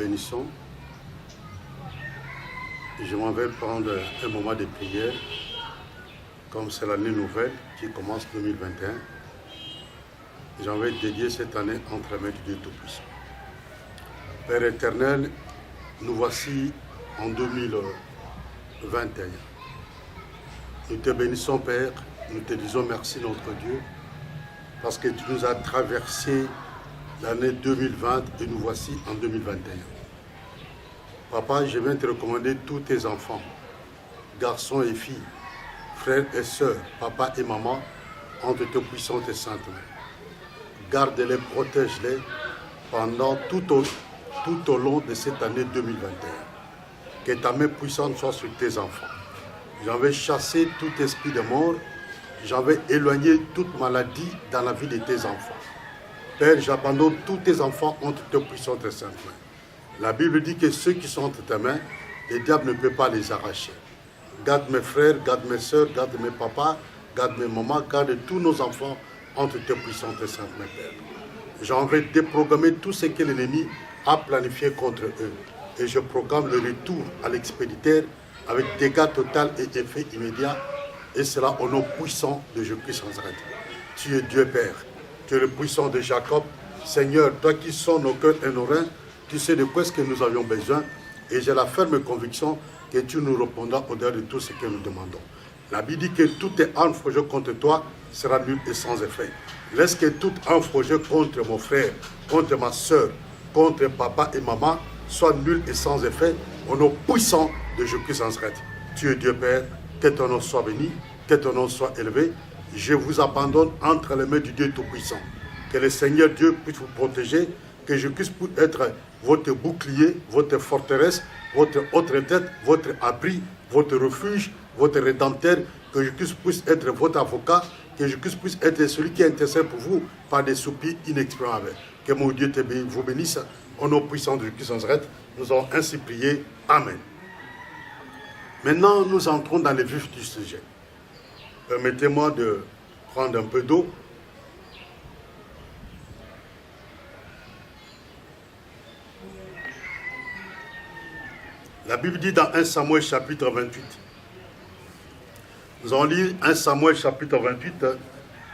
bénissons. Je m'en vais prendre un moment de prière, comme c'est l'année nouvelle qui commence 2021. J'en vais dédier cette année entre les mains du Dieu Tout-Puissant. Père éternel, nous voici en 2021. Nous te bénissons, Père, nous te disons merci, notre Dieu, parce que tu nous as traversé l'année 2020 et nous voici en 2021. Papa, je viens te recommander tous tes enfants, garçons et filles, frères et sœurs, papa et maman, entre tes puissantes et saintes mains. Garde-les, protège-les pendant tout au long de cette année 2021. Que ta main puissante soit sur tes enfants. J'en vais chasser tout esprit de mort. J'en vais éloigner toute maladie dans la vie de tes enfants. Père, j'abandonne tous tes enfants entre tes puissantes et saintes mains. La Bible dit que ceux qui sont entre tes mains, le diable ne peut pas les arracher. Garde mes frères, garde mes soeurs, garde mes papas, garde mes mamans, garde tous nos enfants entre tes puissantes et saintes mains, Père. J'en vais déprogrammer tout ce que l'ennemi a planifié contre eux. Et je programme le retour à l'expéditeur avec dégâts total et effet immédiat. Et cela au nom puissant de Jésus-Christ Nazareth. Tu es Dieu Père. Tu es le puissant de Jacob. Seigneur, toi qui sonnes nos cœurs et nos reins, tu sais de quoi est-ce que nous avions besoin. Et j'ai la ferme conviction que tu nous répondras au-delà de tout ce que nous demandons. La Bible dit que toute arme forgée contre toi sera nulle et sans effet. Laisse que toute arme forgée contre mon frère, contre ma soeur, contre papa et maman, soit nulle et sans effet, au nom puissant de Jésus-Christ Nazareth. Tu es Dieu Père, que ton nom soit béni, que ton nom soit élevé. Je vous abandonne entre les mains du Dieu Tout-Puissant. Que le Seigneur Dieu puisse vous protéger, que je puisse être votre bouclier, votre forteresse, votre haute tête, votre abri, votre refuge, votre rédempteur, que je puisse être votre avocat, que je puisse être celui qui intercède pour vous par des soupirs inexprimables. Que mon Dieu vous bénisse, au nom puissant de Jésus Nazareth. Nous avons ainsi prié. Amen. Maintenant, nous entrons dans le vif du sujet. Permettez-moi de prendre un peu d'eau. La Bible dit dans 1 Samuel chapitre 28. Nous allons lire 1 Samuel chapitre 28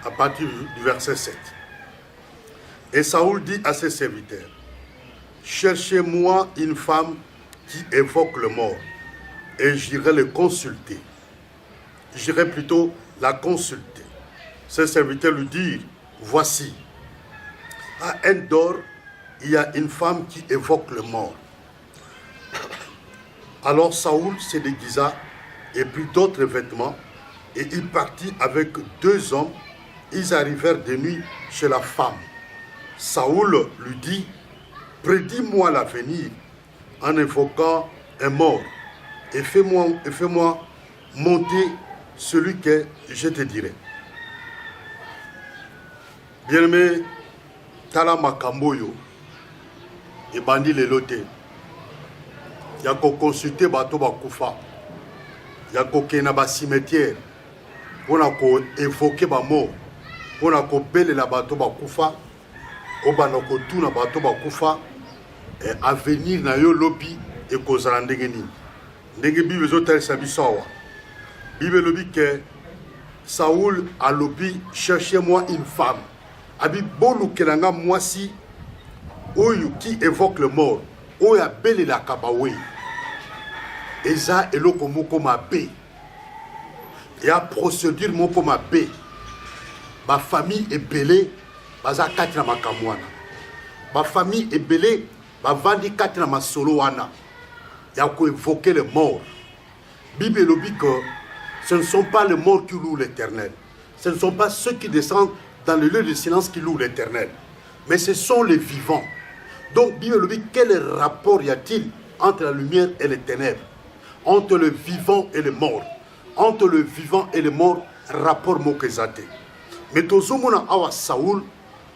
à partir du verset 7. Et Saoul dit à ses serviteurs, « Cherchez-moi une femme qui évoque le mort, et j'irai le consulter. » J'irai plutôt la consulter. Ses serviteurs lui dirent, « Voici, à Endor, il y a une femme qui évoque le mort. » Alors Saoul se déguisa et prit d'autres vêtements, et il partit avec 2 hommes. Ils arrivèrent de nuit chez la femme. Saoul lui dit, « Prédis-moi l'avenir en évoquant un mort, et fais-moi monter celui que je te dirai. » Bien-aimé, tala makamboyo, et bandi le lote. Il y a qu'à consulter bateau bakufa. Il y a qu'à kena ba cimetière. On a qu'à évoquer ba mort. On a qu'à belle la bateau bakufa. On a qu'à tout na bateau bakufa. Et avenir na yo lobby et kozala ndenge nini. Ndenge Bible zotel sabisawa. Bible lobby que Saoul a lobby, cherchez-moi une femme. Abi bolu kelanga mwasi oyo qui évoque le mort. Oyo abele la kabawe. Eza eloko moko mabe. Et a procédure moko mabe. Ma famille est belée, baza kati na makamwana. Ma famille est belée, ba vandi kati na masolo wana. Ya ko évoquer le mort. Bible lobi que ce ne sont pas les morts qui louent l'Éternel. Ce ne sont pas ceux qui descendent dans le lieu de silence qui louent l'Éternel. Mais ce sont les vivants. Donc, Bible dit, quel rapport y a-t-il entre la lumière et les ténèbres? Entre le vivant et le mort. Entre le vivant et le mort, rapport mokezate. Mais tozomona awa Saoul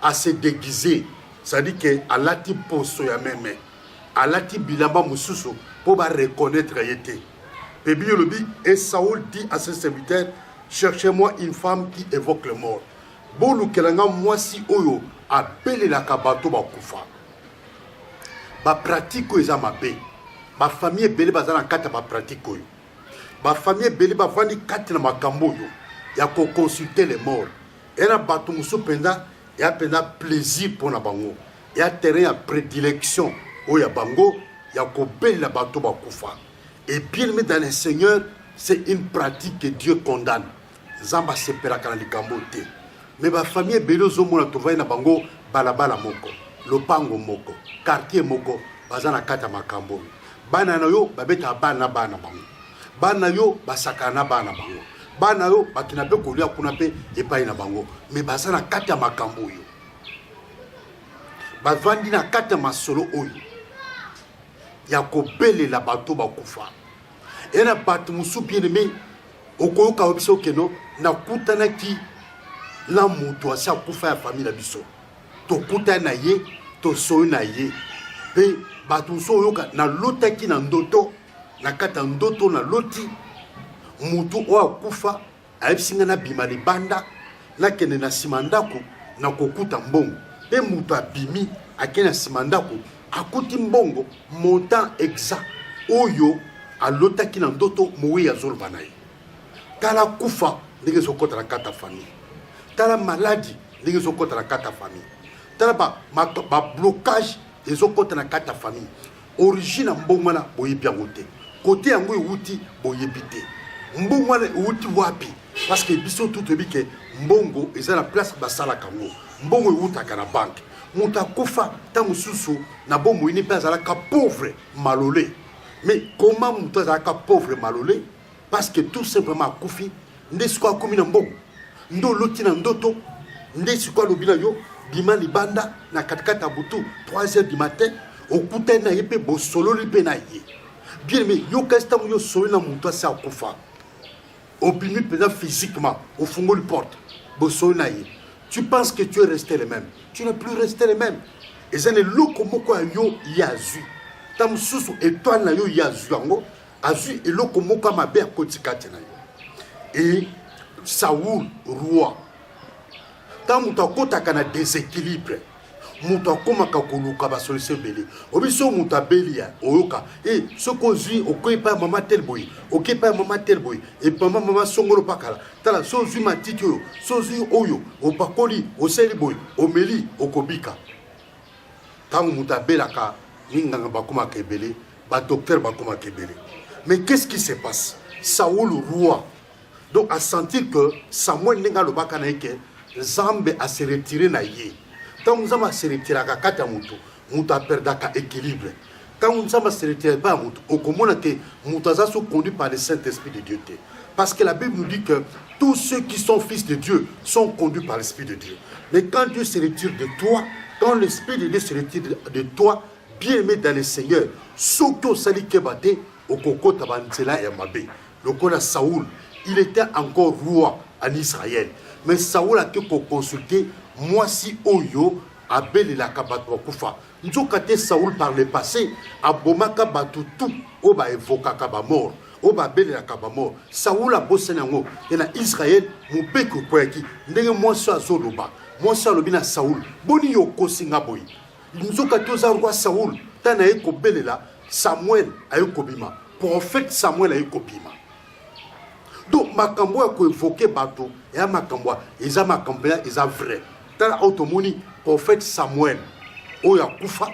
a se déguisé. C'est-à-dire qu'à lati poso ya meme. À lati bilamba mususu pour reconnaître yete. Et Bible dit, et Saoul dit à ses serviteurs, cherchez-moi une femme qui évoque le mort. Bolu kelanga mwasi oyo abele la kabato bakufa. bapratique oyo eza mabe bafamille ebele baza na kati ya bapratique oyo bafamille ebele bavandi kati na makambo oyo ya koconsulte les morts ena bato mosusu mpenza ya mpenza plaisir mpo na bango ya terrain ya prédilection oyo ya bango ya kobelela bato bakufa et bien aimé dans le Seigneur c'est une pratique que Dieu condamne nzambe asepelaka na likambo te mais bafamille ebele ozomona tovai na bango balabala moko lopango moko quartier moko baza na kati ya makambo oyo bana na yo babetaka bana na bana bango bana yo basakana na bana bango bana yo bakina mpe kolia kuna mpe epai na bango mais baza na kati ya makambo oyo bavandi na kati ya masolo oyo ya kobelela bato bakufa ena bato mosusu bien aimé okoyoka biso keno nakutanaki na moto asi akufa ya famille na biso tokutani na ye tosoyi na ye mpe bato mosusu oyoka nalotaki na ndoto na kati ya ndoto naloti motu oyo akufa ayebisi ngai nabima libanda nakende na nsima ndako na kokuta mbongo mpe moto abimi akende na nsima ndako akuti mbongo montant exact oyo alotaki na ndoto moyi azoloba na ye tala kufa ndenge ezokota na kati ya famille tala maladi ndenge ezokota na kati ya famille tala bablocage ezokota na kati ya famille origine ya mbongo wana boyebi yango te kote yango ewuti boyebi te mbongo wana ewuti wapi parce que biso tu toyebi ke mbongo eza na place basalaka yango mbongo ewutaka na banke moto akufa ntango mosusu na bomoi mpe azalaka pauvre malole mais comment moto azalaka pauvre malole parce que tout simplement akufi nde sikoyo akomi na mbongo nde oloti na ndoto nde sikoyo alobi na yo bima libanda na katikati ya butu 3h du matin okutani na ye mpe bosololi mpe na ye bien aimé yokasi ntango yo osoli na moto asi akufa obimi mpenza physiquement ofungoli porte bosoli na ye tu penses que tu es resté le même tu n'es plus resté le même eza na eloko moko ya yo ye azwi ta mosusu étoile na yo ye azwi yango azwi eloko moko ya mabe akoti kati na yo et Saoul roi ntango moto akotaka na déséquilibre moto akomaka koluka basolution ebele obiso moto abeli ya oyoka soki ozwi okoyi epai ya mama tel boye okoyi epai ya mama tel boye mama songolo pakala tala so ozwi matiti oyo so ozwi oyo opakoli oseli boye omeli okobika ntango moto abelaka minganga bakomaka ebele badocteur bakomaka ebele mais qu'est-ce qui se passe Saoul roi donc a sentir que Samuel ndenge alobaka na ye ke nzambe ase retire na ye ntango nzambe ase retiraka kati ya moto moto aperdaka équilibre ntango nzambe ase retire pa ya moto okomona te moto aza so conduit par le Saint-Esprit de Dieu te parce que la Bible nous dit que tous ceux qui sont fils de Dieu sont conduits par l'Esprit de Dieu mais quand Dieu se retire de toi quand l'Esprit de Dieu se retire de toi bien aimé dans le Seigneur soki osali keba te okokota banzela ya mabe lokola Saoul il était encore roi en Israël mais Saoul a été consulté mwasi oyo abelelaka bato bakufa nzoka te Saoul par le passé abomaka bato tout oyo baevokaka bamort oyo babelelaka bamort Saoul abosani yango e na Israël mobeko ekoyaki ndenge mwasi oyo azoloba mwasi oyo alobi na Saoul boni yo okosinga boye nzoka te oza roi Saoul ntango aye kobelela Samuel aye kobima prophète Samuel aye kobima donc makambo ya koevoke bato ya makambo eza makambo ya eza vrai tala automoni prophète Samuel oyo akufa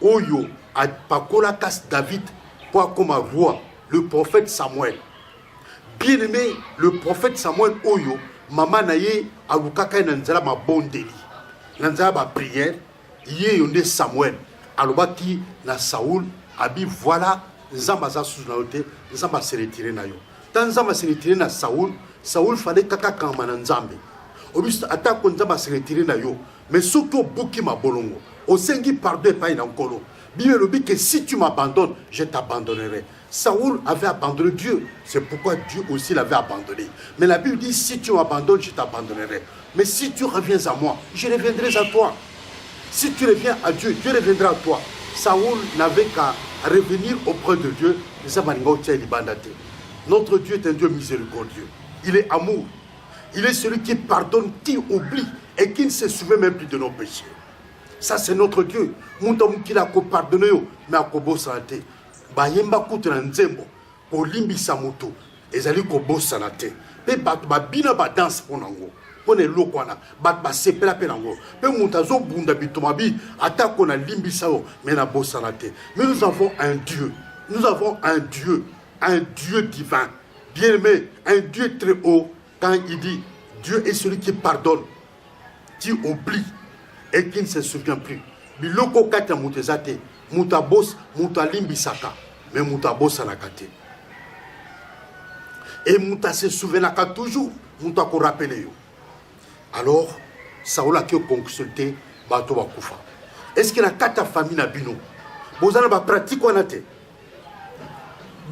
oyo apakolaka David po akoma roi le prophète Samuel bien aimé le prophète Samuel oyo mama na ye alukaka na nzela mabondeli na nzela ba prière ye yonde Samuel alobaki na Saoul abi voilà nzamba aza sous na yo te nzamba se retire na yo tant nzamba se retire na Saoul fallait kaka kama na nzambe obiso atako nzamba se retire na yo mais surtout boki mabolongo osengi pardon epai na nkolo Bible le dit que si tu m'abandonnes je t'abandonnerai. Saoul avait abandonné Dieu, c'est pourquoi Dieu aussi l'avait abandonné. Mais la Bible dit si tu m'abandonnes je t'abandonnerai, mais si tu reviens à moi je reviendrai à toi. Si tu reviens à Dieu, Dieu reviendra à toi. Saoul n'avait qu'à revenir auprès de Dieu. Notre Dieu est un Dieu miséricordieux. Il est amour. Il est celui qui pardonne, qui oublie et qui ne se souvient même plus de nos péchés. Ça, c'est notre Dieu. Moutamou qui l'a pardonné, mais à Kobo Sanate. Bayemba Koutran Nzembo, pour Limbisa Moto, et Zali Kobo Sanate. Mais Bina ba danse pour Nango. Pour les Lokwana, Bat Sepela Penango. Mais Moutazo Bunda Bitomabi, attaque qu'on a Limbisao, mais na Bosanate. Mais nous avons un Dieu. Nous avons un Dieu divin. Bien aimé, un Dieu très haut, quand il dit Dieu est celui qui pardonne, qui oublie et qui ne se souvient plus. Biloko kata mutezate, mutabos, mutalimbisaka, mais mutabos anakate. Et muta se souvenaka toujours, muta ko rappele yo. Alors, Saoul a consulté Bato Bakoufa. Est-ce qu'il y a quatre familles na bino? Bozana ba pratique wana te.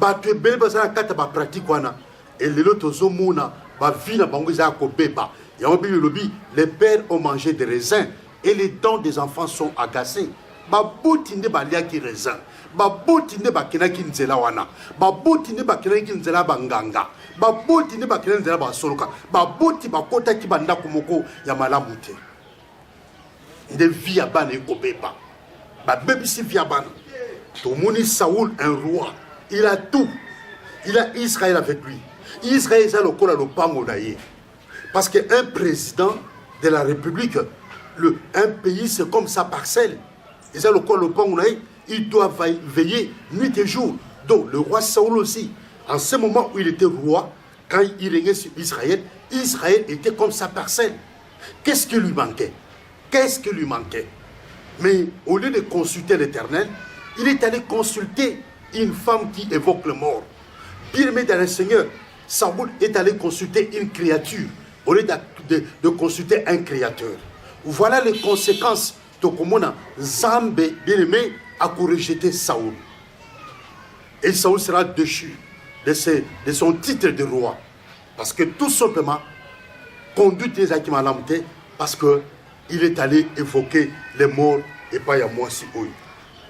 Bato ebele bazana kata ba pratique wana. Et les autres zomona ba vina bango za ko beba. Yaobi lobi, les pères ont mangé des raisins et les dents des enfants sont agacées. Ba botinde ba lia ki raisin. Ba botinde ba kena ki nzela wana. Ba botinde ba kena ki nzela banganga. Ba botinde ba kena nzela ba soloka. Ba boti ba kota ki banda komoko ya malamu te. De vie abana ko beba. Ba bebisi vie abana. Tomoni Saoul un roi. Il a tout. Il a Israël avec lui. Israël est le col à l'opango naïe. Parce qu'un président de la République, un pays, c'est comme sa parcelle. Et ça, le col au pan, il doit veiller nuit et jour. Donc, le roi Saoul aussi, en ce moment où il était roi, quand il régnait sur Israël, Israël était comme sa parcelle. Qu'est-ce qui lui manquait? Qu'est-ce qui lui manquait? Mais au lieu de consulter l'Éternel, il est allé consulter une femme qui évoque le mort. Bien aimé dans le Seigneur, Saoul est allé consulter une créature au lieu de consulter un créateur. Voilà les conséquences de comment Zambé, bien-aimé, a rejeté Saoul. Et Saoul sera déchu de son titre de roi. Parce que tout simplement, conduit les Akimalamte, parce qu'il est allé évoquer les morts et pas à moi si haut.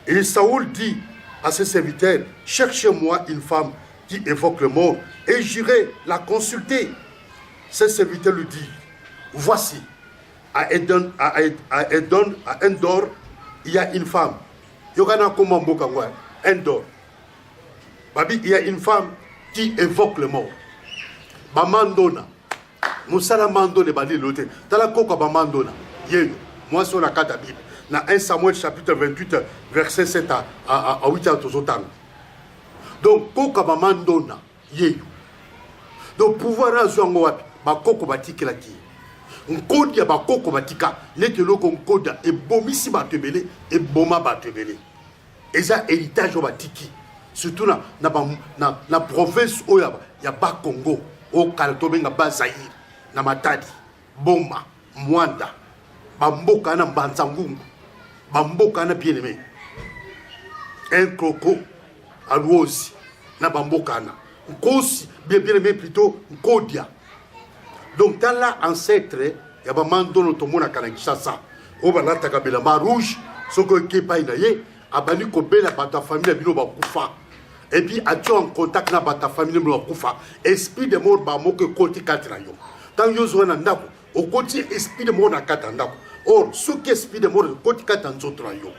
Et Saoul dit à ses serviteurs, cherchez-moi une femme qui évoque le mort et j'irai la consulter. Ses serviteurs lui disent, voici, à Endor, il y a une femme. Endor. Babi, il y a une femme qui évoque le mort. Bamandona. Moussala Mandone Badi Lote. Tala Koka Bamandona. Yeyo. Moi, sur la carte de la Bible. Dans 1 Samuel chapitre 28, verset 7 à 8 à Tozotan. Donc, Koka Bamandona. Yeyo. Donc, pouvoir à Zouango Wapi. Bakoko Batiki Laki. Nkodia Bakoko Batika. Nete Loko Nkodia. Et Bomisi Batebele. Et Boma Batebele. Et ça, héritage au Batiki. Surtout dans la province où il y a pas Congo. Au Kaltobenga Bazaïr. Na Matadi. Boma. Mwanda. Bamboka na Banzangungu. Bamboka na bien-aimé. Un croco. Alouosi. Na Bamboka na. Nkosi. Bien-aimé plutôt. Nkodia. Donc dans l'ancêtre, il y a un mandon automona Kanakishasa. Au Balata Kabelama rouge. Ce que Kepa Inaye. Abani Kobela Bata famille Bino Bakoufa. Et puis, as-tu en contact avec ta famille Bino Bakoufa? Esprit de mort, Bamoke Koti Katrayo. Tant Yozo Nandako, au côté esprit de mort à Katandako. Or, ce qui est esprit de mort, Koti Katanzotrayo.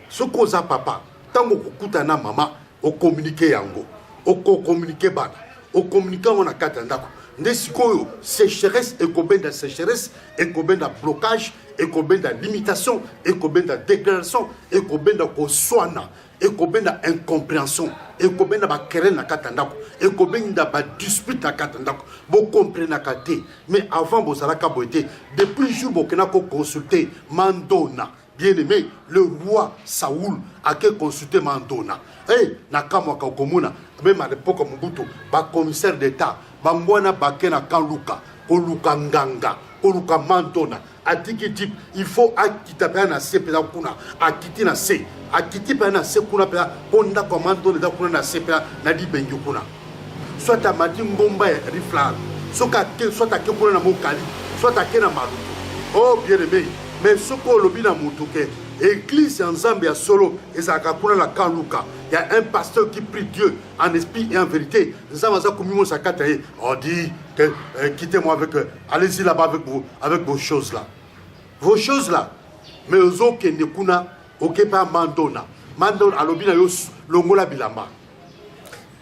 Ce qu'on a papa, tant que Kutana maman, au communiqué Yango, au communiqué Bana, au communiqué on a Katandako. Nesikoyo, sécheresse et combien de sécheresse, et combien de blocage, et combien de limitation, et combien de déclaration, et combien de soana, et combien d'incompréhension, et combien de querelle na katandako, et combien de dispute na katandako. Vous comprenez na kate, mais avant vous allez kaboité, depuis le jour où vous avez consulté Mandona, bien-aimé, le roi Saoul a consulté Mandona. Et Nakamwaka Komuna, même à l'époque Mobutu, le commissaire d'État, Bangwana Bakena Kanluka, Koluka Nganga, Koluka Mandona, Atiki Tip, il faut acquitter na sepela kuna, acquitter na se, acquitter na se kuna pela, ponda commando de kuna na sepela na di benyu kuna. Soit à Mati Ngomba Rifla, soit à Kekuna na Mokali, soit à Kena Malu. Oh bien aimé, mais ce qu'on lobby na Moutuke, Église en Zambia solo, et ça a la Kanluka. Il y a un pasteur qui prie Dieu en esprit et en vérité. On dit que quittez-moi avec allez-y là-bas avec vos choses là. Vos choses là. mais ozokende kuna okepa mandona mandona alobina yo longola bilamba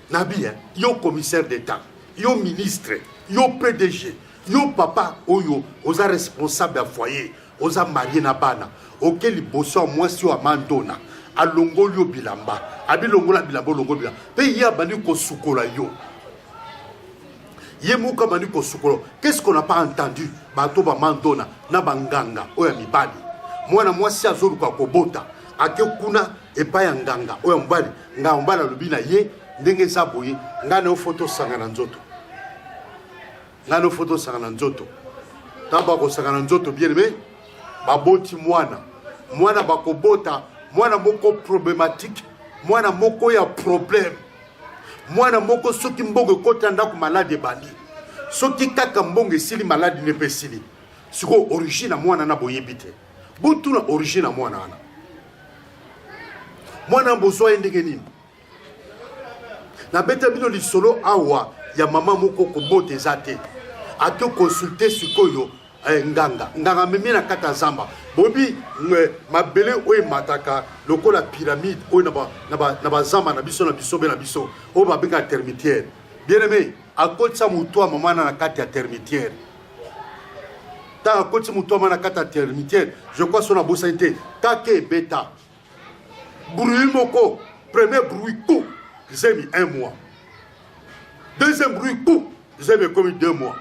nabi yo commissaire d'état yo ministre yo PDG yo papa oyo oza responsable ya foyer oza marié na bana oke liboso mwasi wa mandona alongoli yo bilamba abi longola bilamba longola bilamba pe ya bani ko sukola yo Yemuka bani ko sukola. Qu'est-ce qu'on n'a pas entendu bato ba mandona na banganga oya mibali mwana mwasi azoluka kobota ake kuna epa ya nganga oya mbali nga mbala lubina ye ndenge za boye ngana o photo sanga na nzoto ngana o photo sanga na nzoto tamba ko sanga na nzoto bien aimé baboti mwana bakobota mwana moko problématique mwana moko ya problème mwana moko soki mbongo kota ndako malade bandi soki kaka mbongo esili malade ne pesili siko origine mwana na boyebite butu na origine mwana ana mwana mbozo endenge nini na beta bino lisolo awa ya mama moko kobota ezate ake consulter sikoyo nganga memi na kata zamba bobi mabele oyo mataka lokola pyramide oyo na bazamba na biso be na biso oyo babenga termitière bien aimé akotisa mutu ya mama na kati ya termitière ta akotisa mutu ya mama na kati ya termitière je crois sona bosani te kaka ebeta bruit moko premier bruit coup j'ai mis 1 mois deuxième bruit coup j'ai mis comme 2 mois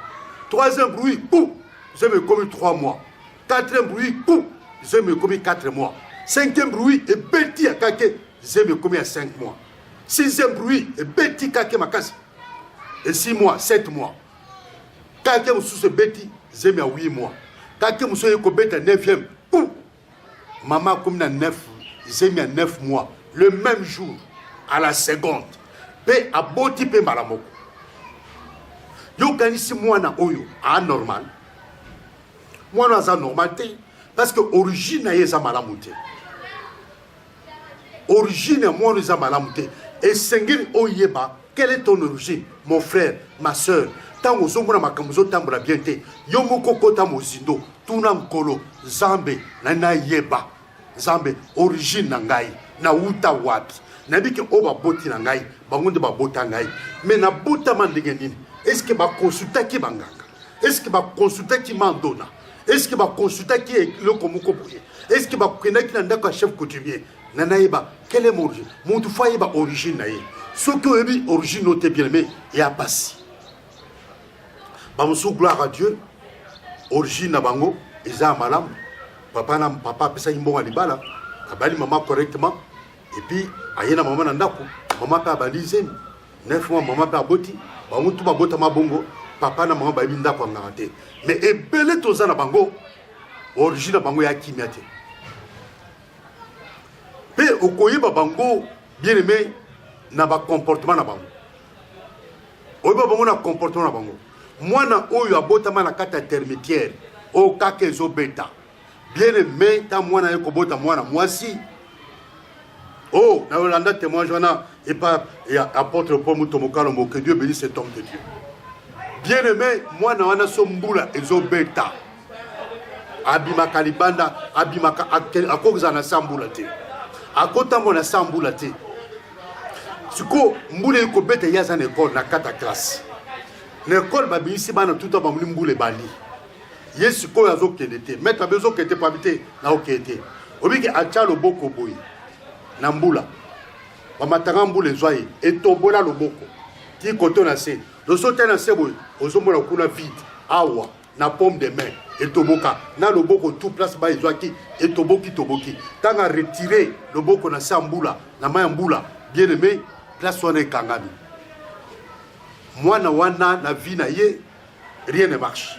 troisième bruit coup j'ai mis comme 3 mois quatrième bruit coup j'ai mis comme 4 mois cinquième bruit et bêti à kake j'ai mis comme 5 mois sixième bruit et bêti kake makasi et 6 mois 7 mois kake sous bêti j'ai mis 8 mois kake muso yeko bêta 9e coup maman comme na 9 j'ai mis 9 mois le même jour à la seconde pe aboti pe malamoko yo kanisi mwana oyo anormal mwana za normal te parce que origine na yeza malamu te origine mwana za malamu te et sengeli oyeba quelle est ton origine mon frère ma sœur tango zomona makambo tambola bien te yo moko kota mozindo tuna mkolo zambe na yeba zambe origine na ngai na uta wapi na biki oba boti na ngai bangonde ba bota ngai mais na bota mandenge nini est-ce que ba consulter ki banganga est-ce que ba consulter ki mandona est-ce que ba consulter ki le komoko boye est-ce que ba kena ki na ndako chef coutumier na naïba quelle est mon origine mon foyer ba origine na ye ce que ebi origine noté bien aimé et a passé ba musu gloire à Dieu origine na bango eza malam papa pesa imbonga libala abali maman correctement et puis ayena maman na ndako maman pa balize 9 mois maman pa boti ba mutu ba bota mabongo papa na maman ba bi ndako nganga te mais ebele toza na bango origine bango ya kimia te pe okoyeba bango bien aimé na ba comportement na bango oyoba bango na comportement na bango mwana oyo abotama na kata termitière o kaka ezo beta bien aimé ta mwana yeko bota mwana mwasi oh na Yolanda témoin Joana et pas apôtre Paul Mutomokalo que Dieu bénisse cet homme de Dieu bien aimé mwana wana sombula ezo beta abima kalibanda abima akoza na sambula te akota mona sambula te siko mbule yeko beta yaza na école na kata classe na école babisi bana tout ba mbule bali yesu ko yazo kedete maître bezo kete pabité na okete obiki acha loboko boyi na mbula bamatanga mbula ezwaye etombola loboko ti koto na se losote na se boyi ozomona kuna vide awa na paume de main etoboka na loboko tout place ba ezwaki toboki tanga retirer loboko na sa mbula na maya mbula bien aimé place wana ekangami mwana wana na vie na ye rien ne marche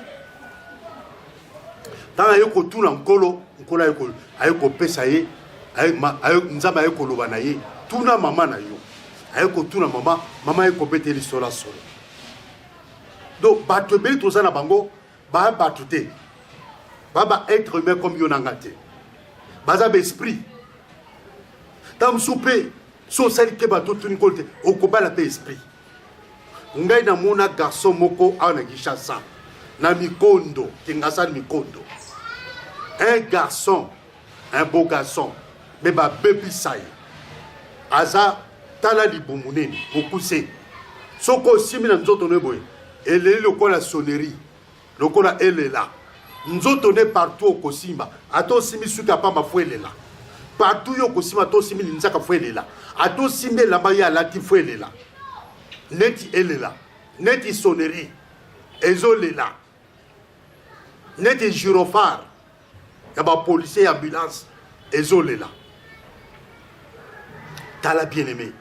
tanga yeko tuna nkolo ayeko pesa ye nzamba ayeko loba na ye tuna mama na yo ayeko tuna mama ayeko beteli sola solo donc bato ebeli toza na bango baya bato te baba être humain comme yo nanga te baza baesprit tam soupe so sali ke bato tuni nkolo te okobala pe esprit ngai na mona garçon moko awa na Kinshasa na Mikondo Kingasani Mikondo un garçon un beau garçon. Mais ma baby saï. Aza, tala li boumouneni, okuse. Soko simi na nzoto ne boy. Elle est le quoi la sonnerie. Le quoi elle est là. Nzoto ne partout au Kosimba. Ato simi suka pa ma fouelle là. Partout au Kosimba, ato simi l'insaka fouelle là. Ato simi la maya la ti fouelle là. Neti elle est là. Neti sonnerie. Ezo est là. Neti gyrophare. Y'a policier ambulance. Ezo est là. T'as la bien-aimé.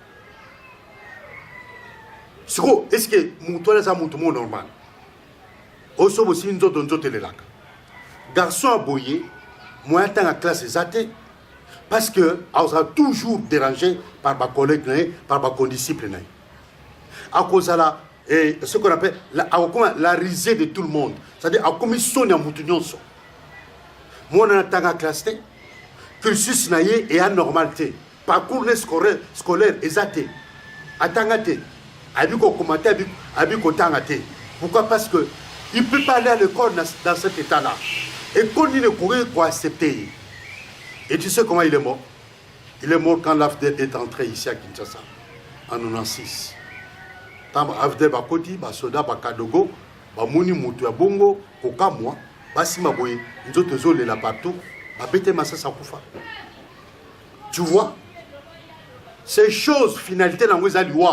Est-ce que mon toile est un normal? Aussi, aussi, nous autres, les lacs. Garçon à boyer, moi, dans la classe, c'est athée. Parce que, on sera toujours dérangé par ma collègue, par ma condisciple. À cause de la, ce qu'on appelle la risée de tout le monde. C'est-à-dire, à commission de moutonnion. Moi, dans la classe, cursus est anormalité. Parcours scolaire est athée. Attendez. Pourquoi? Parce que il ne peut pas aller à l'école dans cet état-là. Et quand il ne pourrait pas accepter. Et tu sais comment il est mort? Il est mort quand l'Afdel est entré ici à Kinshasa, en 1996. Quand l'Afdel va côté, le soldat va Kadogo, va mouni moutou à Bongo, Koka moi, va si ma boye, nous autres zones là partout, va bêter ma sassa koufa. Tu vois? Ces choses, finalité, dans les alliés.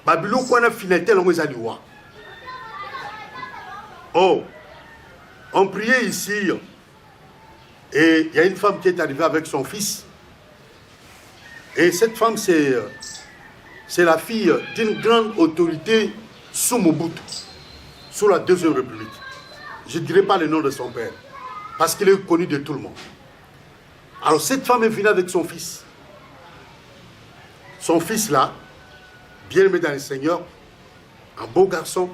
Babylon, quoi, a finalité dans les alliés. Oh, on priait ici, et il y a une femme qui est arrivée avec son fils. Et cette femme, c'est la fille d'une grande autorité sous Mobutu, sous la Deuxième République. Je ne dirai pas le nom de son père, parce qu'il est connu de tout le monde. Alors cette femme est venue avec son fils. Son fils là, bien aimé dans le Seigneur, un beau garçon,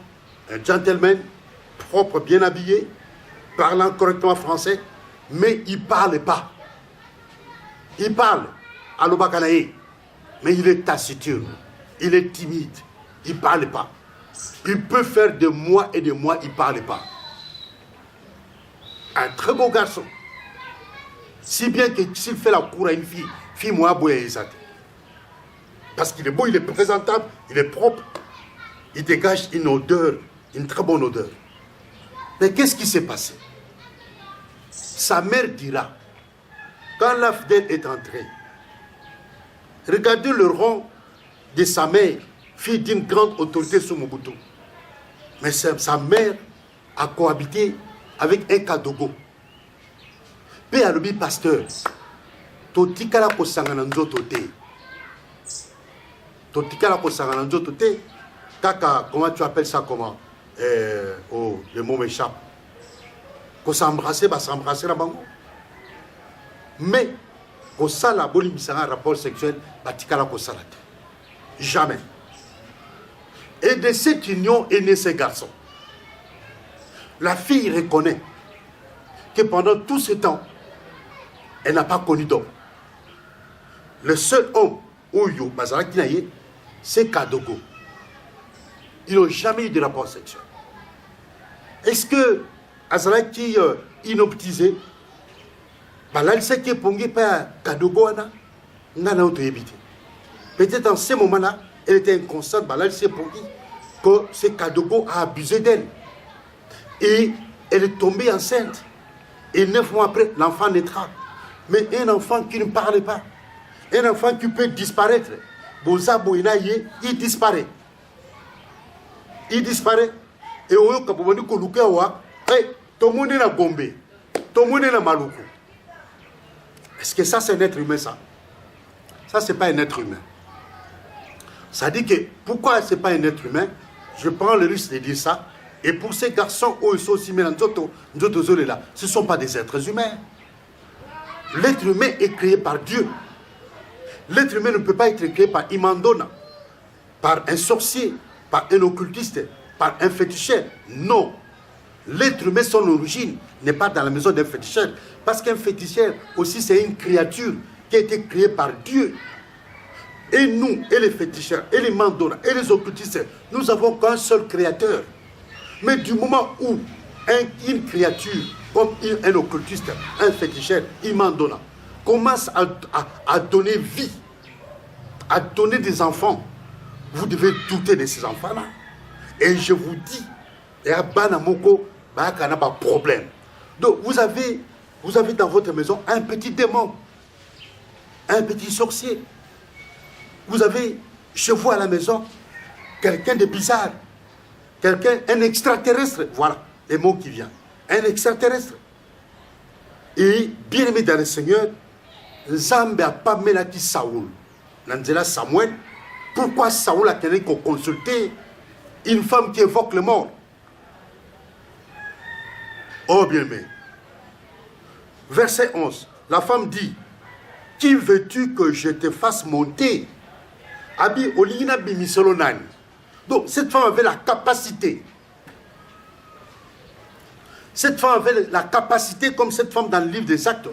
un gentleman, propre, bien habillé, parlant correctement français, mais il ne parle pas. Il parle à l'Obakanaï, mais il est taciturne, il est timide, il ne parle pas. Il peut faire des mois et des mois, il ne parle pas. Un très beau garçon. Si bien que s'il fait la cour à une fille moi, parce qu'il est beau, il est présentable, il est propre, il dégage une odeur, une très bonne odeur. Mais qu'est-ce qui s'est passé? Sa mère dira, quand l'Afdel est entré, regardez le rang de sa mère, fille d'une grande autorité sous Mobutu. Mais sa mère a cohabité avec un Kadogo. Pe alobi pasteur, totikala ko sangana nzoto te. Totikala ko sangana nzoto te. Kaka, comment tu appelles ça comment? Oh, le mot m'échappe. Ko s'embrasser, bah s'embrasser la bango. Mais, ko sala boli misanga rapport sexuel, bah tikala ko sala te. Jamais. Et de cette union est né ce garçon. La fille reconnaît que pendant tout ce temps, elle n'a pas connu d'homme. Le seul homme, Oyo, Bazalaki, c'est Kadogo. Ils n'ont jamais eu de rapport sexuel. Est-ce que Azalaki inoptisé, là, il sait qu'il est par Kadogo, peut-être en ce moment-là, elle était inconstante, là, il sait que ce Kadogo a abusé d'elle. Et elle est tombée enceinte. Et 9 mois après, l'enfant naîtra. Mais un enfant qui ne parle pas, un enfant qui peut disparaître, il disparaît. Il disparaît. Et au lieu de est-ce que ça c'est un être humain ça? Ça c'est pas un être humain. Ça dit que pourquoi c'est pas un être humain? Je prends le risque de dire ça. Et pour ces garçons, ce ne sont pas des êtres humains. L'être humain est créé par Dieu. L'être humain ne peut pas être créé par Imandona, par un sorcier, par un occultiste, par un féticheur. Non. L'être humain, son origine, n'est pas dans la maison d'un féticheur. Parce qu'un féticheur aussi, c'est une créature qui a été créée par Dieu. Et nous, et les féticheurs, et les Mandona, et les occultistes, nous avons qu'un seul créateur. Mais du moment où une créature comme un occultiste, un féticheur, il m'en donne. Commence à donner vie, à donner des enfants. Vous devez douter de ces enfants-là. Et je vous dis, il y a un problème. Donc vous avez dans votre maison un petit démon, un petit sorcier. Vous avez chez vous à la maison quelqu'un de bizarre, un extraterrestre. Voilà les mots qui viennent. Un extraterrestre. Et bien aimé dans le Seigneur, Nzambe a pas melaki Saoul. Nanzela Samuel. Pourquoi Saoul a consulté une femme qui évoque le mort? Oh bien aimé. Verset 11. La femme dit, qui veux-tu que je te fasse monter? Abi Olina Bimisolonani. Donc cette femme avait la capacité. Cette femme avait la capacité, comme cette femme dans le livre des Actes,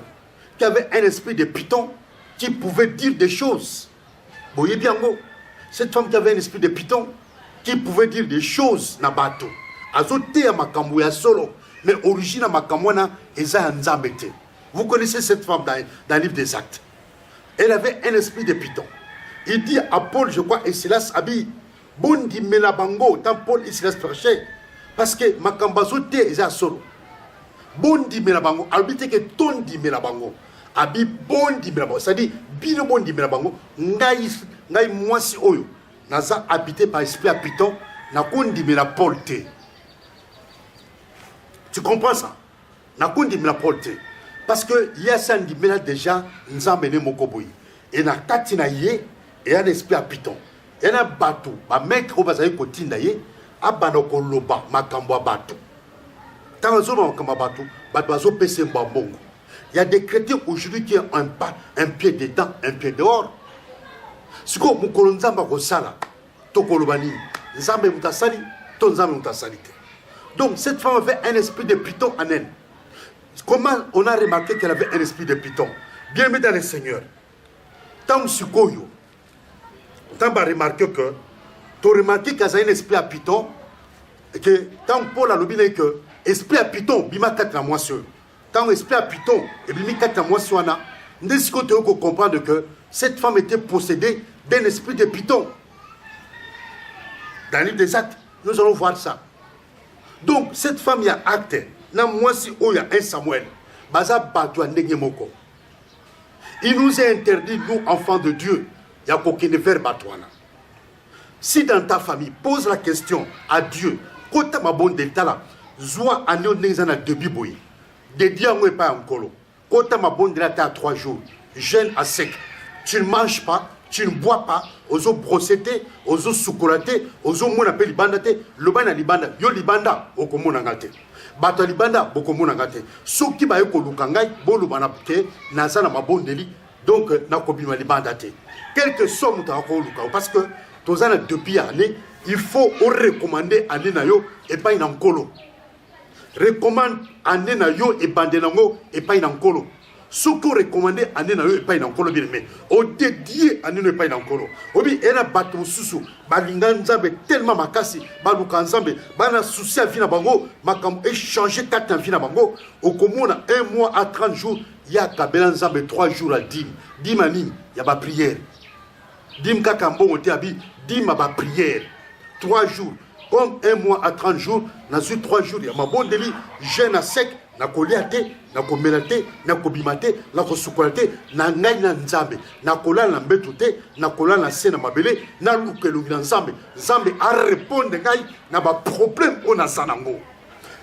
qui avait un esprit de python, qui pouvait dire des choses. Vous voyez bien, cette femme qui avait un esprit de python, qui pouvait dire des choses na bateau. Azote à makambo ya solo, mais origine à makambo na eza nzambete. Vous connaissez cette femme dans le livre des Actes. Elle avait un esprit de python. Il dit à Paul, je crois, et Silas Abi, Bondi Melabango, tant Paul et Silas prêchaient, parce que makambazote eza solo. Bondi Melabango, albite que tondi Melabango. Abi bondi Melabango, c'est-à-dire, bino bondi Melabango, ngai mwasi oyo, naza habité par esprit à python, na kondi Melapolte. Tu comprends ça? Na kondi Melapolte. Parce que il y a ça qui mena déjà nzambene mokoboyi. Et na katina ye et un esprit à python. Et un bateau, ba maître au bazaï kotinda ye, abanoko loba makambo bateau. Tant que makambo bateau, bateau pese mbambongo. Il y a des chrétiens aujourd'hui qui ont un pied dedans, un pied dehors. Ce que mon colon nzamba kosala, to kolobani, nzambe mutasali, to nzambe mutasali. Donc cette femme avait un esprit de python en elle. Comment on a remarqué qu'elle avait un esprit de python? Bien aimé dans le Seigneur. Tant que tu as remarqué que tu as remarqué qu'elle a un esprit à python, et que tant Paul a l'objet que esprit à python, bima 4 mois sur. Tant esprit à python, et bima 4 mois sur, nous devons comprendre que cette femme était possédée d'un esprit de python. Dans le livre des Actes, nous allons voir ça. Donc, cette femme, il y a acte. Na moi si il y a un Samuel. Baza batwa ndenge moko. Il nous est interdit, nous, enfants de Dieu, il y a aucun faire batwana. Si dans ta famille, pose la question à Dieu, quand ma bonne d'état là, zoa anéo n'exana début boy. De diango et pas en colo. Quand ma bonne d'état à 3 jours, jeûne à sec. Tu ne manges pas, tu ne bois pas, ozo brosseté, ozo soukolaté, ozo mon appelle libandate, le ban à libanda, yo libanda, okomona ngate. Bato libanda, bokomona ngate. Soki ba yoko lukangai, bolu banapke, nazana mabondeli, donc nakobima libandate. Quelque somme ta ko lukao, parce que tozana depuis année, il faut recommander année na yo et pas in ankolo. Recommande année na yo et bandenango et pas in ankolo. Ce qu'on recommandait à Nena et pas en colo bien, mais au dédié à Nena et pas en colo. Obi era bateau sous balinganzambe tellement makasi, balukanzambe, bana souci à vina bango, makam échanger 4 ans vina bango, au commun 1 mois à 30 jours, il y a kabelanzambe 3 jours à dim, dimani, il y a ma prière. Dim kakambo on abi, dim ma prière. 3 jours, comme 1 mois à 30 jours, dans 3 jours, il y a ma bonne délit, jeûne à sec. Na koliate, na komelate, na kobimate, na kosukolate, na ngai na nzambe, na kola na mbetute, na kola na se na mabele, na lukelu na nzambe. Nzambe a répondre ngai na ba problème on a sanango.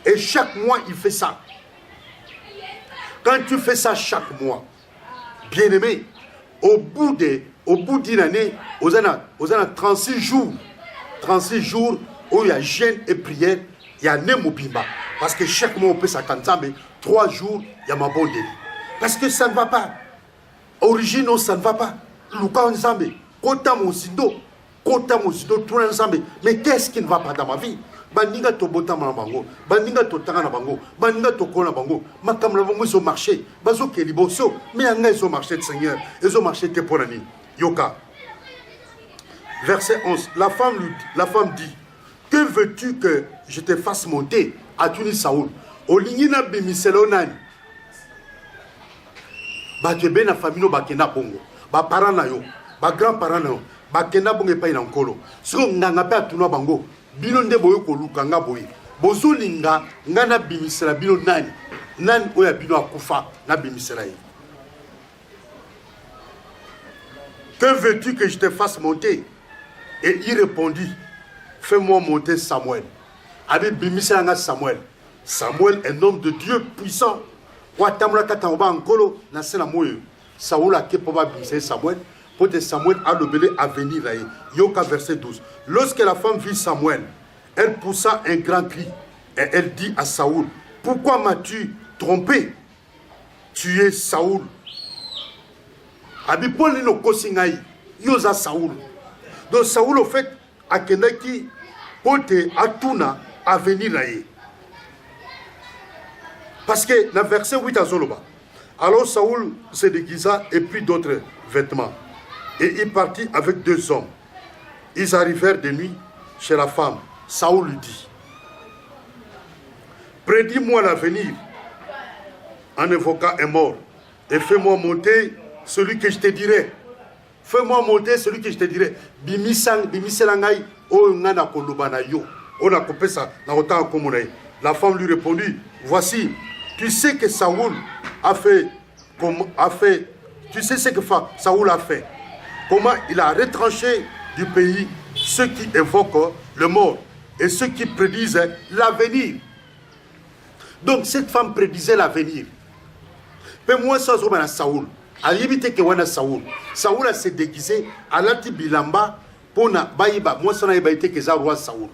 Et chaque mois il fait ça. Quand tu fais ça chaque mois, bien aimé, au bout d'une année, aux 36 jours, 36 jours où il y a jeûne et prière, il y a Nemobimba. Parce que chaque mois on peut s'attendre, 3 jours, il y a ma bonne délit. Parce que ça ne va pas. Originaux, ça ne va pas. Luka Nzambe, Kota Mosindo, tout Nzambe. Mais qu'est-ce qui ne va pas dans ma vie? Bandinga to botama na bango, bandinga to tanga na bango, bandinga to kola bango, makam na bango ils ont marché, bazo ke liboso, mais anga ils ont marché Seigneur, ils ont marché te pour l'année. Yoka. Verset 11, la femme dit, que veux-tu que je te fasse monter? A Tunis Saoul. olingina bimiselo nani bakebe na famille bakena bongo ba parents na yo ba grand parents na yo bakena bongo epai na nkolo siko nganga pe atuna bango bino nde boyo koluka nga boye bozolinga nga na bimisela bino nani oya bino akufa na bimisela ye. Que veux-tu que je te fasse monter? Et il répondit, fais-moi monter Samuel. Avec bimisela nga Samuel. Samuel, un homme de Dieu puissant. Saoul a kepoba Samuel. Pour que Samuel a le belé à venir. Yoka verset 12. Lorsque la femme vit Samuel, elle poussa un grand cri. Et elle dit à Saoul, pourquoi m'as-tu trompé? Tu es Saoul. Abipoli no kosingai. Yosa Saoul. Donc Saoul, au fait, a kenaki pote atuna à venir. Parce que dans le verset 8 à Zoloba, alors Saoul se déguisa et prit d'autres vêtements. Et il partit avec 2 hommes. Ils arrivèrent de nuit chez la femme. Saoul lui dit, prédis-moi l'avenir en évoquant un mort et fais-moi monter celui que je te dirai. Fais-moi monter celui que je te dirai. Bimiselangai o ngana kolubana yo. On a coupé ça dans autant comme la femme lui répondit, voici, tu sais que Saoul a fait, tu sais ce que Saoul a fait. Comment il a retranché du pays ceux qui évoquent le mort et ceux qui prédisent l'avenir. Donc cette femme prédisait l'avenir. Mais moi, ça, c'est Saoul. À l'éviter que wana Saoul. Saoul a se déguisé à l'anti bilamba pour na baïba. Moi, ça n'a pas été que ça roi Saoul.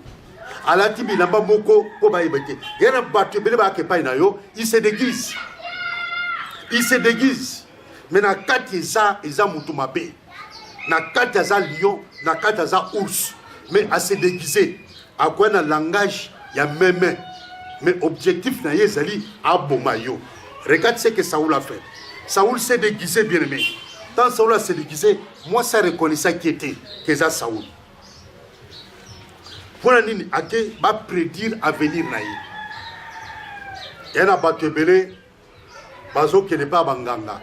À l'anti bilamba moko pour baïba. Il y a un battu beleba qui paye na yo. Il se déguise. Il se déguise. Mais na kati za mutumabe. Na kati za lion, na kati za ours. Mais à se déguiser. À quoi na langage ya même. Mais objectif na yezali abomayo. Regarde ce que Saoul a fait. Saoul s'est déguisé, bien aimé. Quand Saoul s'est déguisé, moi, ça reconnaissait qui était, que ça Saoul. Pour la nini, ake va prédire l'avenir naïe. Il y a un batebele, bazo qui n'est pas banganga.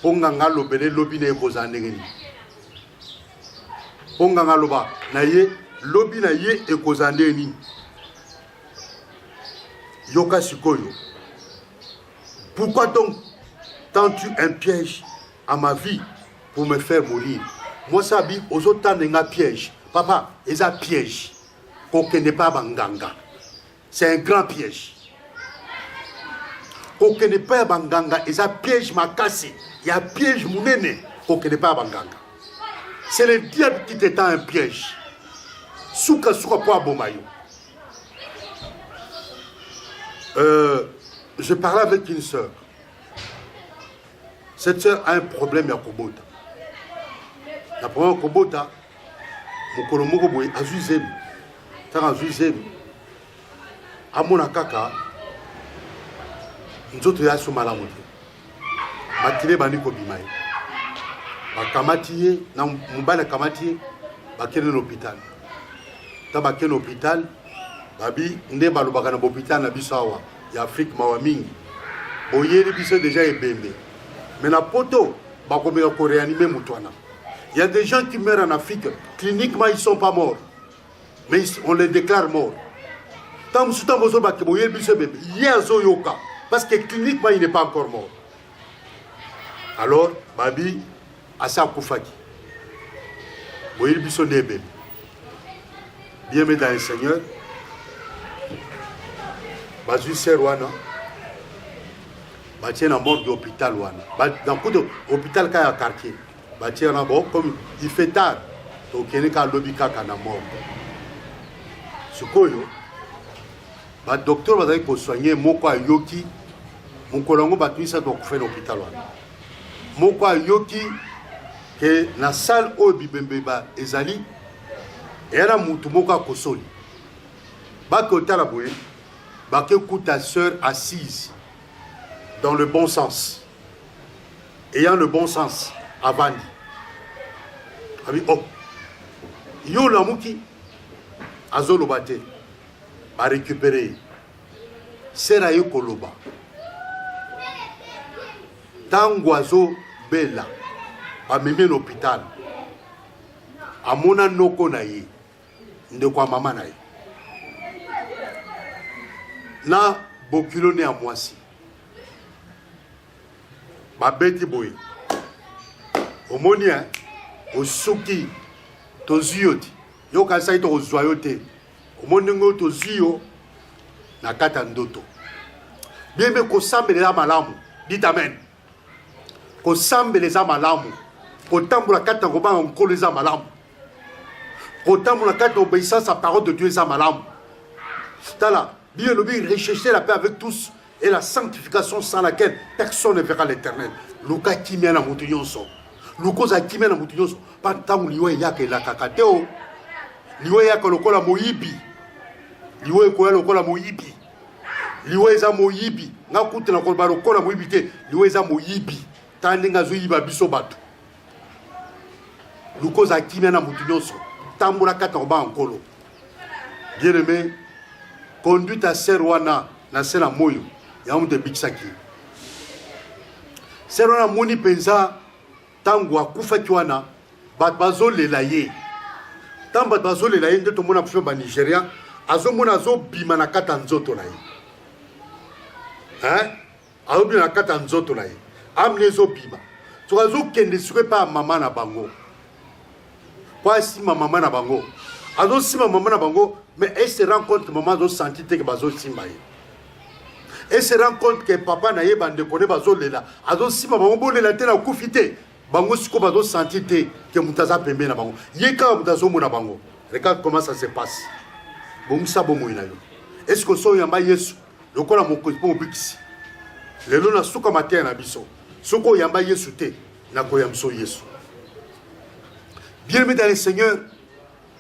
Ponganga lobele lobine ekozanengeni. Ponganga loba naïe lobine naïe ekozanengeni. Yoka sikoyo. Pourquoi donc tends-tu un piège à ma vie pour me faire mourir? Moi, ça dit, aux autres temps, il y a un piège. Papa, il y a un piège. Qu'on ne pas banganga. C'est un grand piège. Qu'on ne pas banganga. Il y a un piège m'a cassé. Il y a un piège mounene. Qu'on ne pas banganga. C'est le diable qui t'étend un piège. Souka souka po abomayo. Je parlais avec une sœur. Cette sœur a un problème à Kobota. La problème à Kobota, mon colombo boy a zuzem. T'as un zuzem. À mon akaka, nous autres y a sous malamote. Matine bani kobimaï. Ma kamatiye, na mbala kamatiye, bakene l'hôpital. T'as bakene l'hôpital, babi, nde balobaka na l'hôpital na bisawa. Il y a Afrique mawaming. Boye les biso déjà ebembe. Mais la poto, il y a des gens qui meurent en Afrique, cliniquement ils ne sont pas morts. Mais on les déclare morts. Parce que cliniquement il n'est pas encore mort. Alors, Babi, Asa Koufaki. Bien mes dans le Seigneur. Bazu Serwana. Bâtir la mort de l'hôpital. Dans l'hôpital, il y a un quartier. Bâtir la mort, comme il fait tard. Donc, il y a un lobby qui est mort. Ce que le docteur va dire soigner Moko Yoki. Mon colongo va tout ça donc faire l'hôpital. Moko Yoki, que la salle où Bibembeba Ezali, et elle a moutou Moko Kosoli. Bako Talaboué, Bako écoute ta soeur assise. Dans le bon sens. Ayant le bon sens, avant. Oh, yo la mouki, azolo bate, va récupérer. sera ye koloba tango azo bela amemi l'hôpital amona noko na ye ndeko ya mama na ye na bokilo ne ya mwasi babeti boye omoni osoki tozwi yo te yo kanisaki tokozwa yo te omoni ndenge oyo tozwi yo na kati ya ndoto biembe kosambela malamu dit amen kosambela eza malamu kotambola kati na kobanga nkolo eza malamu kotambola kati na obéissance à parole de Dieu eza malamu tala Dieu elobi rechercher la paix avec tous et la sanctification sans laquelle personne ne verra l'éternel luka kimia na mutu nyonso lukoza kimia na mutu nyonso pa ntango liwa eyaka elakaka te o liwa eyaka lokola moyibi liwa ekoya lokola moyibi liwa eza moyibi nga kutela koloba lokola moyibi te liwa eza moyibi ta ndenge azoyiba biso bato lukoza kimia na mutu nyonso tambola kati na kobanga nkolo bien aimé conduite à ser wana na se na moyo ya mutu ebikisaki ser wana moni mpenza ntango akufaki wana bato bazolela ye ntango bato bazolela ye nde tomona kufe banigérien azomona azobima na kati ya nzoto na ye azobima na kati ya nzoto na ye amine ezobima soki azokende soki epa ya mama na bango po asima mama na bango azosima mama na bango mais elle se rend compte que maman azosenti te ke bazosimba ye elle se rend compte que papa na ye bandeko ne bazolela azosima bango bolela te na kufi te bango siko bazosenti te ke moto aza pembe na bango ye kaka moto azomona bango. Regarde comment ça se passe bongisa bomoi na yo est ce que so oyamba yesu lokola mokonzi mpo mobikisi lelo na suka mateya na biso soki oyamba yesu te nakoyambiso yesu. Bien aimé dans le Seigneur,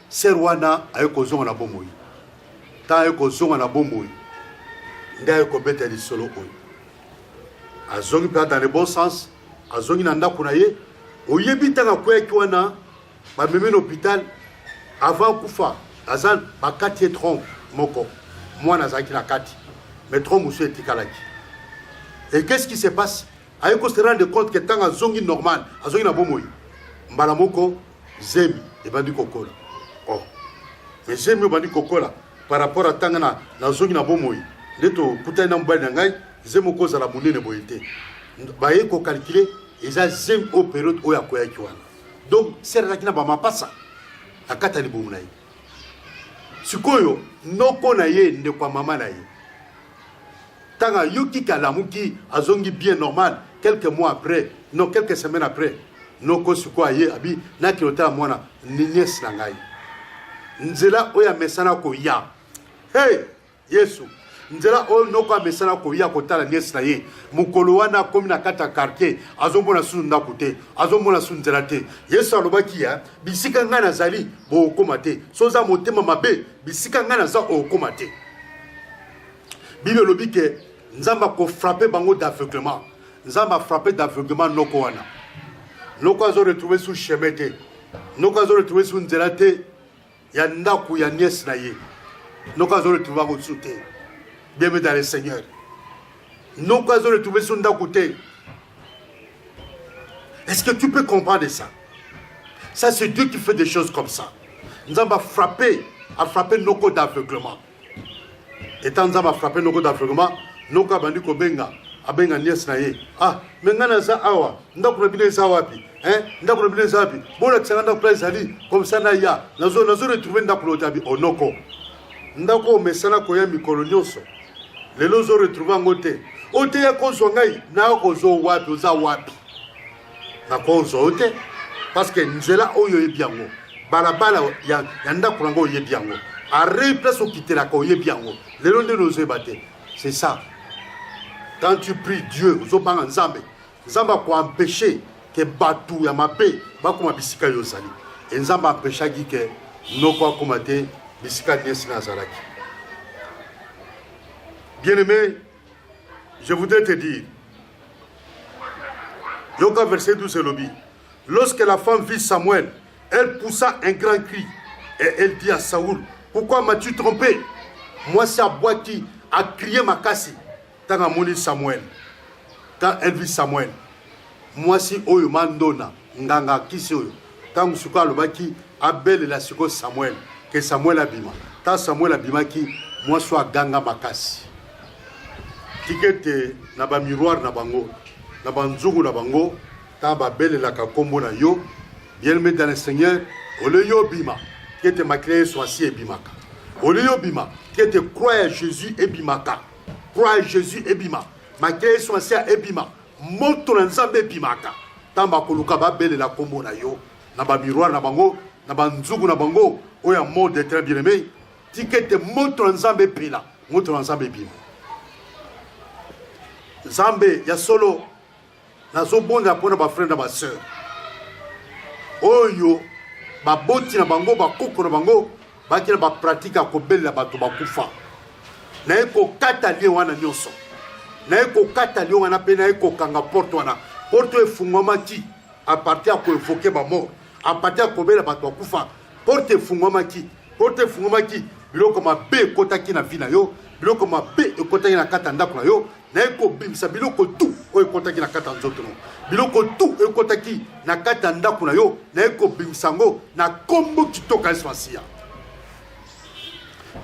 ser wana aye kozonga na bomoi ta aye kozonga na bomoi nde aye kobeta lisolo oyo azongi mpe dans le bon sens azongi na ndako na ye oyebi ntango akweyaki wana bamemi na hôpital avant kufa aza bakati ye trompe moko mwana azalaki na kati mais trompe mosusu etikalaki et qu'est-ce qui se passe aye ko se rendre compte que ntango azongi normal azongi na bomoi mbala moko zemi ebandi kokola oh mais zemi ebandi kokola par rapport à ntango na zongi na bomoi nde tokutani na mobali na ngai zemi okozala monene boye te baye kokalkule eza zemi o période oyo akoyaki wana donc serelaki na bamapasa na kati ya libumu na ye sikoyo noko na ye ndeko ya mama na ye ntango ayoki alamuki azongi bien normal quelques mois après non quelques semaines après noko sikoyo aye abi nakilo tala mwana niesi na ngai nzela oyo amesana koya hey yesu nzela oyo noko amesana koya kotala niesi na ye mokolo wana akomi na kati ya quartier azomona sunu ndako te azomona sunu nzela te yesu alobaki ya bisika ngai nazali bookoma te soza motema mabe bisika ngai naza okoma te bible elobi ke nzambe akofrape bango d'aveuglement nzambe afrape d'aveuglement noko wana noko azo retrouver sous chemin te noko azo retrouver sous nzela te ya ndako ya niesi na ye noko azo retrouver yango su te bien-aimé dans le Seigneur noko azo retrouver sous ndako te. Est-ce que tu peux comprendre ça? Ça c'est Dieu qui fait des choses comme ça. Nzambe a frappé noko d'aveuglement etant nzambe a frappé noko d'aveuglement noko abandi kobenga abenga niesi na ye ah mais nga naza awa ndako na bino eza wapi ndako na bino eza wapi bolakisanga ndako pla ezali comme ça na ya nazo retrouve ndako lotabi onoko ndako omesana koya mikolo nyonso lelo ozo retrouve yango te oteya kozwa ngai na kozo wapi oza wapi nakozwa o te parce que nzela oyo oyebi yango balabala ya ndako nango oyebi yango arei place okitelaka oyebi yango lelo nde nozoyeba te. C'est ça. Quand tu pries Dieu, Nzambe a empêché que batu ya mabe bakoma bisika yozali. Et Nzambe empêcha que noko akomate bisika niesi nazalaki. Bien-aimé, je voudrais te dire, Yoga verset 12 lobby. Lorsque la femme vit Samuel, elle poussa un grand cri et elle dit à Saoul, pourquoi m'as-tu trompé? Moi c'est Aboiti a crié makasi tant a moni Samuel quand elle vit Samuel moi si oyo mandona nganga kisi oyo tant suka lobaki abel la siko Samuel que Samuel abima tant Samuel abima qui moi soit ganga makasi tikete na ba miroir na bango na banzungu na bango tant ba belle la kakombo na yo bien aimé dans le Seigneur ole yo bima qui était maquillé soit si ebimaka ole yo bima qui était croire à Jésus ebimaka croire à Jésus ebima maquillé soit si ebima moto na nzambe ebimaka tant ba koluka ba belle la kombo na yo na ba miroir na bango na banzungu na bango oya mode très bien aimé tikete moto na nzambe pila moto na nzambe ebima Zambe ya solo nazo bonda pona ba frère na ba sœur oyo ba boti na bango ba koko na bango ba kina ba pratique ko bella bato ba kufa na eko kata lie wana nyonso na eko kata lie wana pe na eko kanga porte wana porte efungwama ki a partir ko évoquer ba mort a partir ko bella bato ba kufa porte efungwama ki biloko mabe ekotaki na vi na yo biloko mabe ekotaki na kata ndako na yo na eko bimisa biloko tu oyo ekotaki na kata nzoto no biloko tu ekotaki na kata ndako na yo na eko bimisa ngo na kombo kitoko Yesu Masiya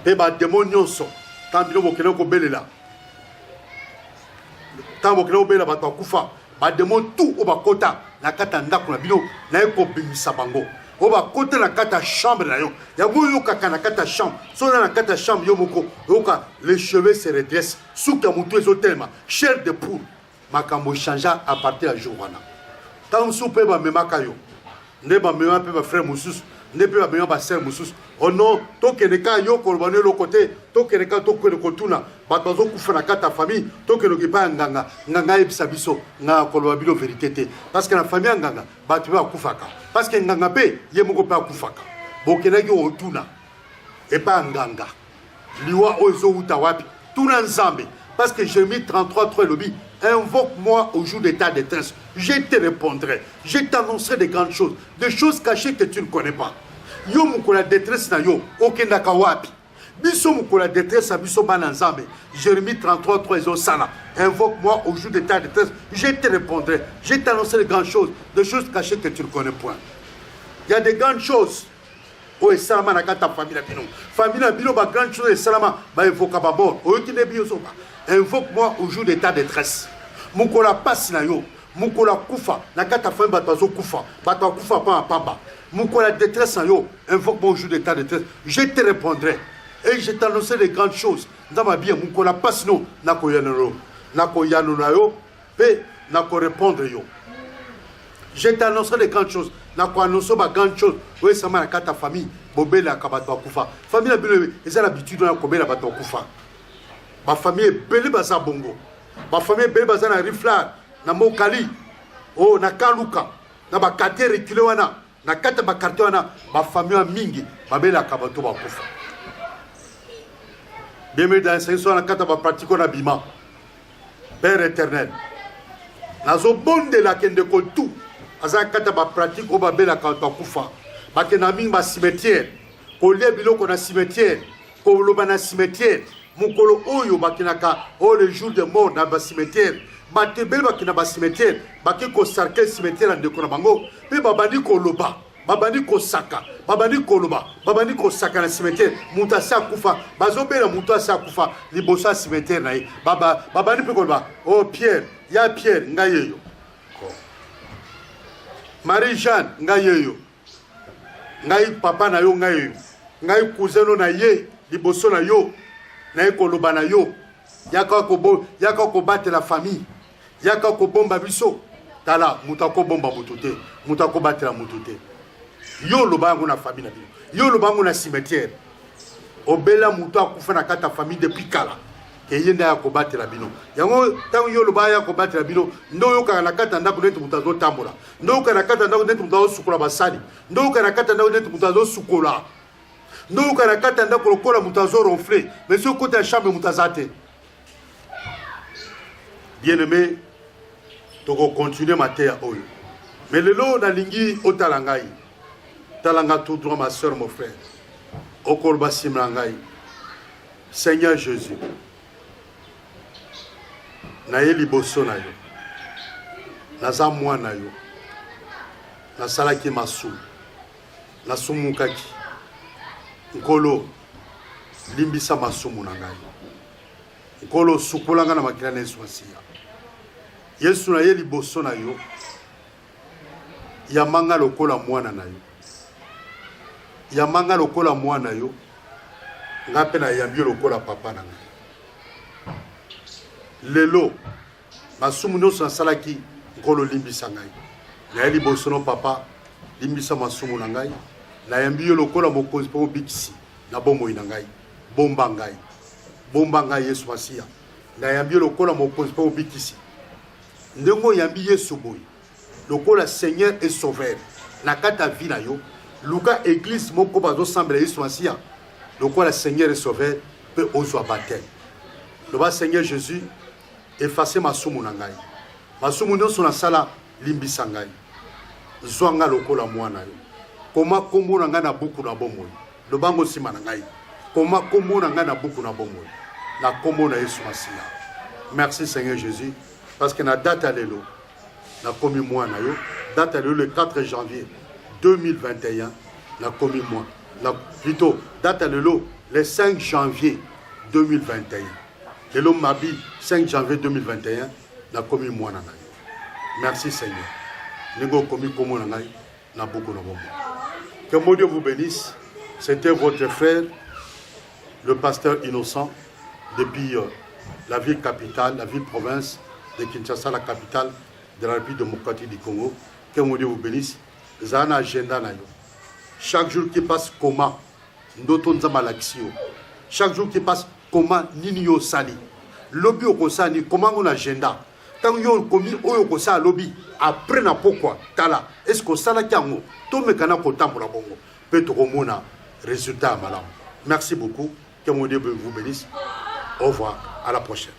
pe ba demo nyonso tan biloko kene ko belela tan bo kene ko belela bato akufa ba demo tu o bakota na kata ndako na bino na eko bimisa bango o ba kota na kata chambre na yo ya boyo kaka na kata chambre so na kata chambre yo moko yoka les cheveux se redressent souka mutu ezotelema chair de poule makambo changea à partir du jour wana tant soupe ba memaka yo ne ba mema pe ba frère mususu ne pe ba mema ba sœur mususu oh non to keneka yo ko ba ne lo côté to keneka to ko ko tuna ba bazo kufa na kata famille to ke loki pa nganga nganga ebisa biso nga ko ba bilo vérité te parce que la famille nganga ba tu ba kufaka parce que nganga pe ye moko pa kufaka bo kenaki o tuna e pa nganga liwa ozo uta wapi tuna nzambe parce que Jérémie 33:3 lobi invoque-moi au jour d'état de détresse je te répondrai je t'annoncerai de grandes choses des choses cachées que tu ne connais pas yo mukola détresse na yo okenda ka wapi biso mukola détresse biso bana nzambe Jérémie 33:3 ezosala invoque-moi au jour d'état de détresse je te répondrai je t'annoncerai de grandes choses des choses cachées que tu ne connais point il y a des grandes choses o esalama na kata famille na bino ba grande chose esalama ba evoka ba mort o yiki ne bio soba invoque-moi au jour d'état de détresse mukola pasi na yo mukola kufa na kata famille bato azokufa bato akufa pa pamba mukola détresse na yo invoque-moi au jour d'état de détresse je te répondrai et je t'annoncerai de grandes choses dans ma vie mukola pasi no na koyanolo na yo pe na ko répondre yo je t'annoncerai de grandes choses na ko annoncer ba grandes choses oui ça ma kata famille bobela ka bato akufa famille na bino eza l'habitude na kobela bato akufa ba famille bele baza bongo ba famille bele baza na rifla na mokali o na kaluka na ba quartier reculé wana na kata ba quartier wana ba famille mingi babela ka bato bakufa bien mais dans ce sens na kata ba pratique na bima Père éternel nazo bonde la kende ko tout aza kata ba pratique o babela ka bakufa ba kena mingi ba cimetière ko lie biloko na cimetière ko loba na cimetière mukolo oyo bakinaka o le jour de mort na ba cimetière batebel bakina ba cimetière baki ko sarkel cimetière ndeko na bango pe babandi ko loba babandi ko saka babandi ko loba babandi ko saka na cimetière mutu asa kufa bazobela mutu asa kufa liboso ya cimetière na ye babandi pe ko loba oh Pierre ya Pierre ngayeyo Marie Jeanne ngayeyo ngai papa na yo ngayeyo ngai cousin na ye liboso na yo na ekoloba na yo yaka ko battre la famille yaka ko bomba biso tala muta ko bomba mutote muta ko battre la mutote yo loba ngo na famille na bino yo loba ngo na cimetière obela muta akufa na kata famille depuis kala ke yenda ya ko battre la bino yango tango yo loba ya ko battre la bino ndo yo kana kata ndako netu mutazo tambola ndo kana kata ndako netu mutazo sukula basali ndo kana kata ndako netu mutazo sukula ndo kana kata ndako lokola mutazo ronfler mais ce côté la chambre mutazate bien aimé toko continuer mater oyo mais lelo na lingi otalangai talanga tout droit ma soeur mon frère okolba simlangai Seigneur Jésus naye liboso na yo naza mwana yo nasalaki masumu nasumukaki nkolo limbisa masumu na ngai nkolo sukolanga na makila na Yesu Masiya Yesu naye liboso na yo yamanga lokola mwana na yo yamanga lokola mwana yo nga mpe nayambi lokola papa na ngai lelo masumu nyonso nasalaki nkolo limbisa ngai naye liboso no papa limbisa masumu na ngai nayambi yo lokola mokonzi mpo mobikisi na bomoi na ngai bomba ngai Yesu Masiya nayambi yo lokola mokonzi mpo mobikisi ndenge oyambi Yesu boye lokola Seigneur et Sauveur na kati ya vi na yo luka église moko bazosambela Yesu Masiya lokola Seigneur et Sauveur mpe ozwa baptême loba Seigneur Jésus efface masumu na ngai masumu nyonso nasala limbisa ngai zwa nga lokola mwana yo koma kombo na ngai na buku na bomoi lobango nsima na ngai koma kombo na ngai na buku na bomoi na kombo na Yesu Masiya. Merci Seigneur Jésus parce que na date ya lelo na komi mwana yo date ya lelo le 4 janvier 2021 na komi mwana plutôt date ya lelo le 5 janvier 2021 lelo mabi 5 janvier 2021 na komi mwana na yo. Merci Seigneur ningo komi kombo na ngai na buku na bomoi. Que mon Dieu vous bénisse. C'était votre frère, le pasteur Innocent, depuis la ville capitale, la ville-province de Kinshasa, la capitale de la République démocratique du Congo. Que mon Dieu vous bénisse. Vous avez un agenda. Chaque jour qui passe, comment chaque jour qui passe, comment Nini Sali. Lobby au Kosani, comment on agenda. Tant que vous avez un kosa lobby, après na pourquoi, tala, est-ce que ça la kiango, tout me kana kotam pour la bongo, peut-être mona résultat malam. Merci beaucoup, que mon Dieu vous bénisse. Au revoir, à la prochaine.